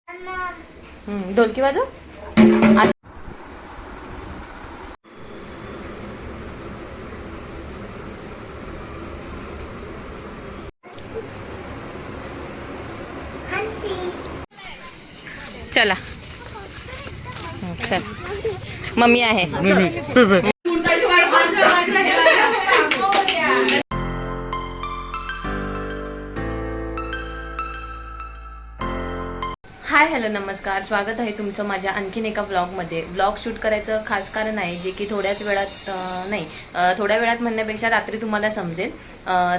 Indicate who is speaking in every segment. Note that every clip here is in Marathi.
Speaker 1: ढोलकी वाजव. चला चल, मम्मी आहे. हाय हॅलो नमस्कार, स्वागत आहे तुमचं माझ्या आणखीन एका व्लॉगमध्ये. व्लॉग शूट करायचं खास कारण आहे जे की थोड्याच वेळात थोड्या वेळात म्हणण्यापेक्षा रात्री तुम्हाला समजेल.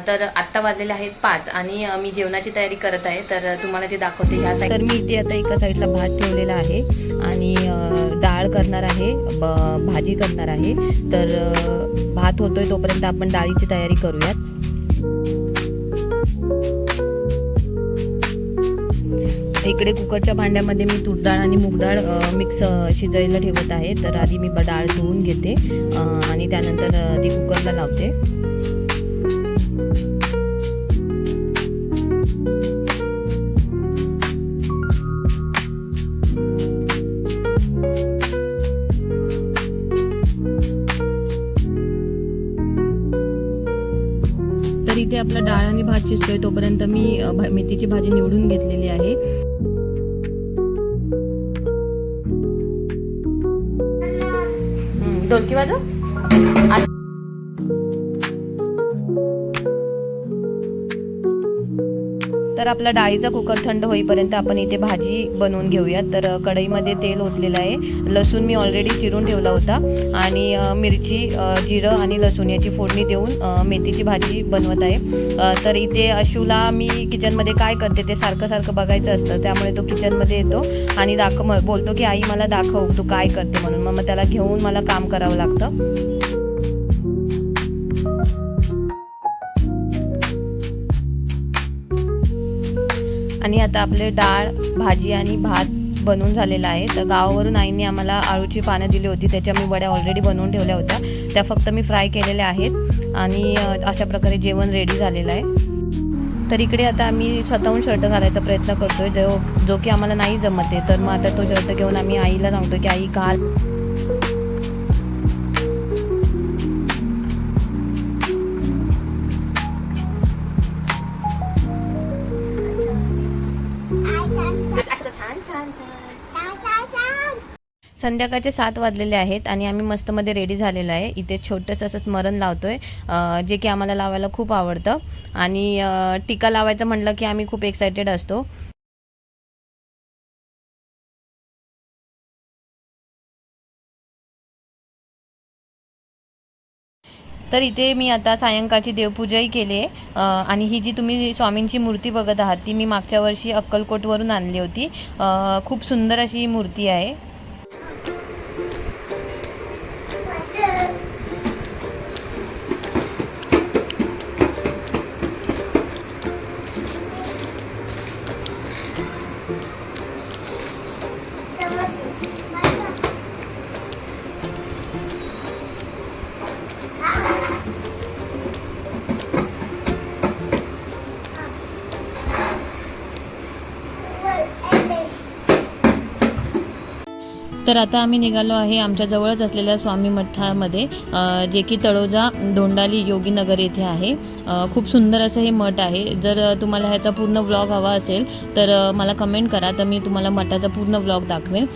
Speaker 1: तर आत्ता वाजलेले आहेत 5 आणि मी जेवणाची तयारी करत आहे. तर तुम्हाला ते दाखवते ह्या साईड. तर मी इथे आता एका साईडला भात ठेवलेला आहे आणि डाळ करणार आहे, भाजी करणार आहे. तर भात होतोय तोपर्यंत आपण डाळीची तयारी करूयात. इकडे कुकरच्या भांड्यामध्ये मी तूर डाळ आणि मूग डाळ मिक्स शिजायला ठेवत आहे. तर आधी मी डाळ धुवून घेते आणि त्यानंतर ती कुकरला लावते. तर इथे आपला डाळ आणि भात शिजतोय तोपर्यंत मी मेथीची भाजी निवडून घेतलेली आहे. ढोलकी वाजव. तर आपला डाळीचा कुकर थंड होईपर्यंत आपण इथे भाजी बनवून घेऊयात. तर कढईमध्ये तेल ओतलेलं आहे. लसूण मी ऑलरेडी चिरून ठेवला होता आणि मिरची, जिरं आणि लसूण याची फोडणी देऊन मेथीची भाजी बनवत आहे. तर इथे अशूला मी किचनमध्ये काय करते ते सारखं बघायचं असतं, त्यामुळे तो किचनमध्ये येतो आणि बोलतो की आई मला दाखव तू काय करते म्हणून. मग त्याला घेऊन मला काम करावं लागतं. आणि आता आपले डाळ, भाजी आणि भात बनवून झालेला आहे. तर गावावरून आईने आम्हाला आळूची पानं दिली होती, त्याच्या मी वड्या ऑलरेडी बनवून ठेवल्या होत्या. त्या फक्त मी फ्राय केलेल्या आहेत आणि अशा प्रकारे जेवण रेडी झालेलं आहे. तर इकडे आता आम्ही स्वतःहून शर्ट घालायचा प्रयत्न करतोय, जो की आम्हाला नाही जमत आहे. तर मग आता तो शर्ट घेऊन आम्ही आईला सांगतो की आई घाल. संध्याकाळचे 7 वाजलेले आहेत आणि आम्ही मस्तमध्ये रेडी झालेलो आहे. इथे छोटंसं असं स्मरण लावतोय, जे की आम्हाला लावायला खूप आवडतं आणि टीका लावायचं म्हटलं की आम्ही खूप एक्सायटेड असतो. तर इथे मी आता सायंकाळची देवपूजाही केली आहे आणि ही जी तुम्ही स्वामींची मूर्ती बघत आहात ती मी मागच्या वर्षी अक्कलकोटवरून आणली होती. खूप सुंदर अशी ही मूर्ती आहे. तर आता आम्ही निघालो आहे आमच्या जवळच असलेल्या स्वामी मठामध्ये, जे की तळोजा दोंडाली योगीनगर येथे आहे. खूप सुंदर असं हे मठ आहे. जर तुम्हाला ह्याचा पूर्ण व्लॉग हवा असेल तर मला कमेंट करा, तर मी तुम्हाला मठाचा पूर्ण व्लॉग दाखवेन.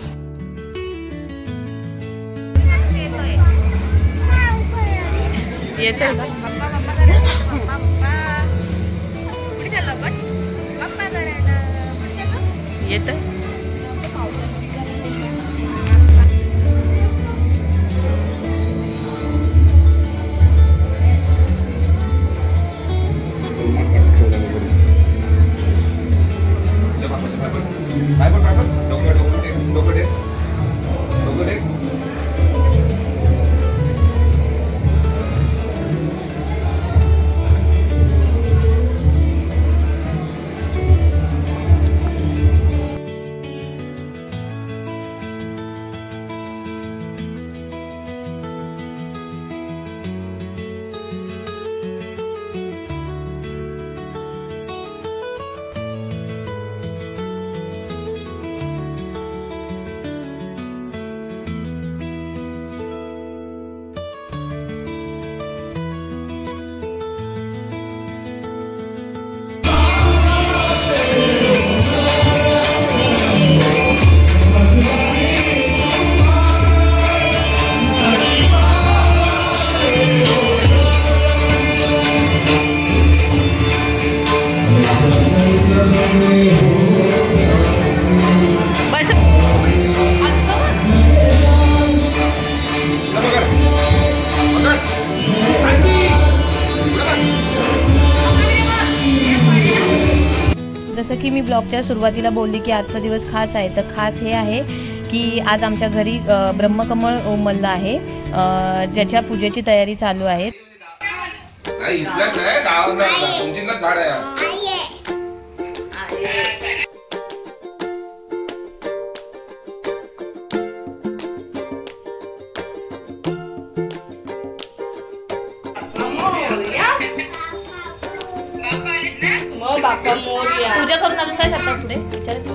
Speaker 1: येतं. ब्लॉगच्या सुरुवातीला बोलली की आजचा दिवस खास आहे, तर खास हे आहे की आज आमच्या घरी ब्रह्मकमळ उमललं आहे, ज्याच्या पूजेची तयारी चालू आहे.
Speaker 2: बाप्पा मोरया.
Speaker 1: पूजा करून अजून काय करतात पुढे?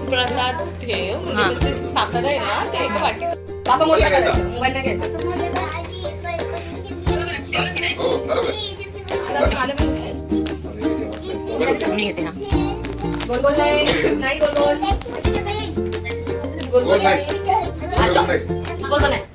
Speaker 2: प्रसाद ठेव, म्हणजे ते साखर आहे ना ते एका वाटीत. बाप्पा मोरया करायचं, मोबाईल नाही घ्यायचा.
Speaker 1: मी घेते. हा
Speaker 2: गोल गोल नाही गोल गोल गोल गोल नाही. गोल गोल नाही.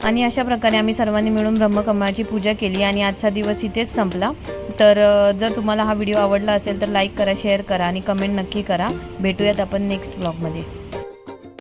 Speaker 1: आणि अशा प्रकारे आम्ही सर्वांनी मिळून ब्रह्मकमळाची पूजा केली आणि आजचा दिवस इथेच संपला. तर जर तुम्हाला हा व्हिडिओ आवडला असेल तर लाईक करा, शेअर करा आणि कमेंट नक्की करा. भेटूयात आपण नेक्स्ट ब्लॉगमध्ये.